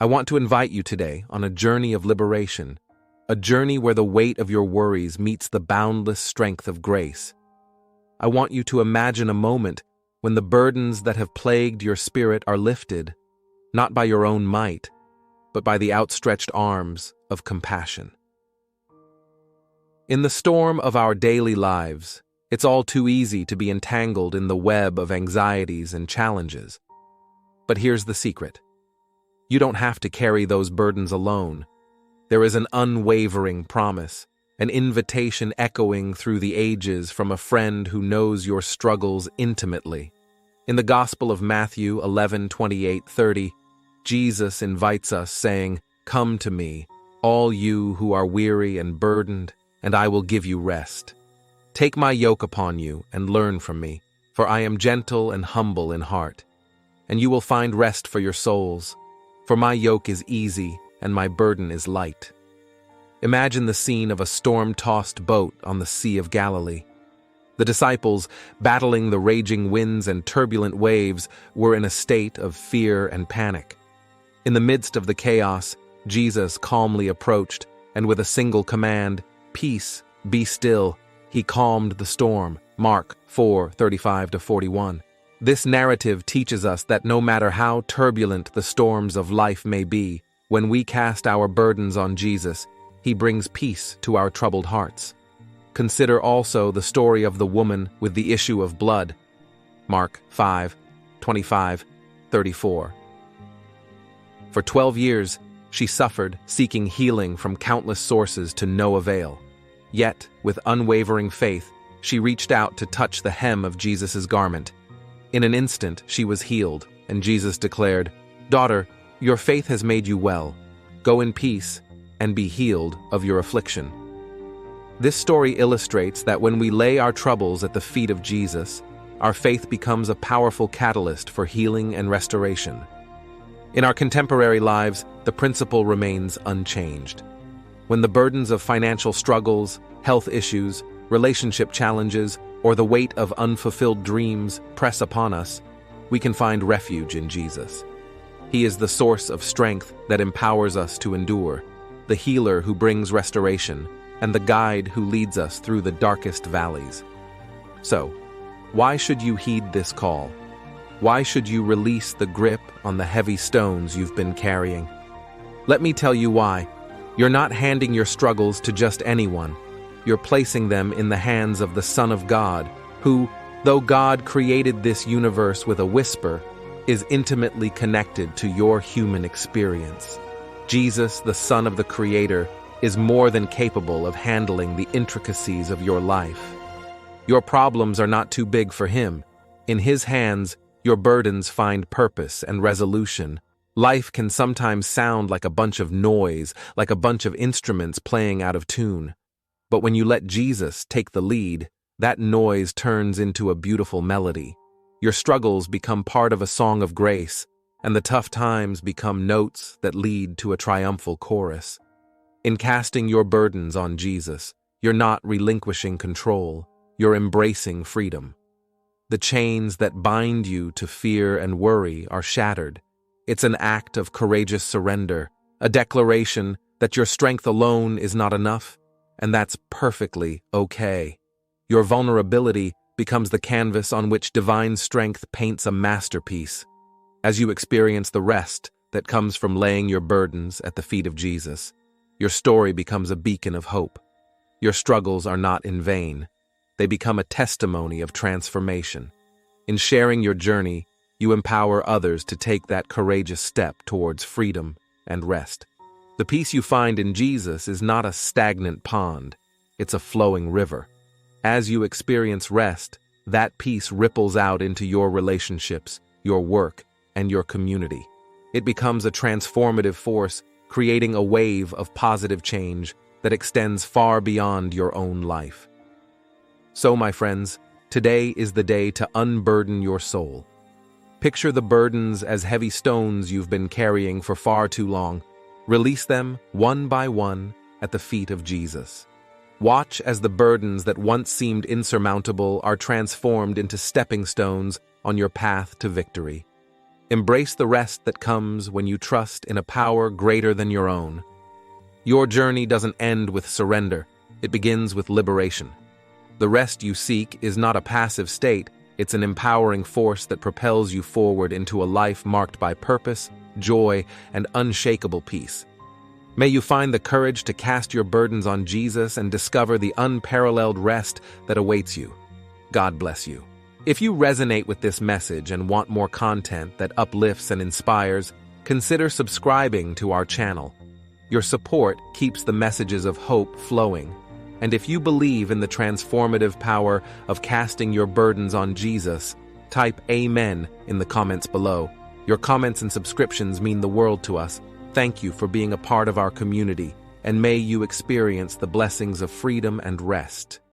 I want to invite you today on a journey of liberation, a journey where the weight of your worries meets the boundless strength of grace. I want you to imagine a moment when the burdens that have plagued your spirit are lifted, not by your own might, but by the outstretched arms of compassion. In the storm of our daily lives, it's all too easy to be entangled in the web of anxieties and challenges. But here's the secret. You don't have to carry those burdens alone. There is an unwavering promise, an invitation echoing through the ages from a friend who knows your struggles intimately. In the Gospel of Matthew 11:28-30, Jesus invites us, saying, "Come to me, all you who are weary and burdened, and I will give you rest. Take my yoke upon you and learn from me, for I am gentle and humble in heart, and you will find rest for your souls, for my yoke is easy and my burden is light." Imagine the scene of a storm-tossed boat on the Sea of Galilee. The disciples, battling the raging winds and turbulent waves, were in a state of fear and panic. In the midst of the chaos, Jesus calmly approached, and with a single command, "Peace, be still," he calmed the storm. Mark 4:35-41. This narrative teaches us that no matter how turbulent the storms of life may be, when we cast our burdens on Jesus, he brings peace to our troubled hearts. Consider also the story of the woman with the issue of blood. Mark 5:25-34. For 12 years, she suffered, seeking healing from countless sources to no avail. Yet, with unwavering faith, she reached out to touch the hem of Jesus' garment. In an instant, she was healed, and Jesus declared, "Daughter, your faith has made you well. Go in peace and be healed of your affliction." This story illustrates that when we lay our troubles at the feet of Jesus, our faith becomes a powerful catalyst for healing and restoration. In our contemporary lives, the principle remains unchanged. When the burdens of financial struggles, health issues, relationship challenges, or the weight of unfulfilled dreams press upon us, we can find refuge in Jesus. He is the source of strength that empowers us to endure, the healer who brings restoration, and the guide who leads us through the darkest valleys. So, why should you heed this call? Why should you release the grip on the heavy stones you've been carrying? Let me tell you why. You're not handing your struggles to just anyone. You're placing them in the hands of the Son of God, who, though God created this universe with a whisper, is intimately connected to your human experience. Jesus, the Son of the Creator, is more than capable of handling the intricacies of your life. Your problems are not too big for Him. In His hands, your burdens find purpose and resolution. Life can sometimes sound like a bunch of noise, like a bunch of instruments playing out of tune. But when you let Jesus take the lead, that noise turns into a beautiful melody. Your struggles become part of a song of grace, and the tough times become notes that lead to a triumphal chorus. In casting your burdens on Jesus, you're not relinquishing control, you're embracing freedom. The chains that bind you to fear and worry are shattered. It's an act of courageous surrender, a declaration that your strength alone is not enough, and that's perfectly okay. Your vulnerability becomes the canvas on which divine strength paints a masterpiece. As you experience the rest that comes from laying your burdens at the feet of Jesus, your story becomes a beacon of hope. Your struggles are not in vain. They become a testimony of transformation. In sharing your journey, you empower others to take that courageous step towards freedom and rest. The peace you find in Jesus is not a stagnant pond, it's a flowing river. As you experience rest, that peace ripples out into your relationships, your work, and your community. It becomes a transformative force, creating a wave of positive change that extends far beyond your own life. So, my friends, today is the day to unburden your soul. Picture the burdens as heavy stones you've been carrying for far too long. Release them one by one at the feet of Jesus. Watch as the burdens that once seemed insurmountable are transformed into stepping stones on your path to victory. Embrace the rest that comes when you trust in a power greater than your own. Your journey doesn't end with surrender, it begins with liberation. The rest you seek is not a passive state, it's an empowering force that propels you forward into a life marked by purpose, joy, and unshakable peace. May you find the courage to cast your burdens on Jesus and discover the unparalleled rest that awaits you. God bless you. If you resonate with this message and want more content that uplifts and inspires, consider subscribing to our channel. Your support keeps the messages of hope flowing. And if you believe in the transformative power of casting your burdens on Jesus, type Amen in the comments below. Your comments and subscriptions mean the world to us. Thank you for being a part of our community, and may you experience the blessings of freedom and rest.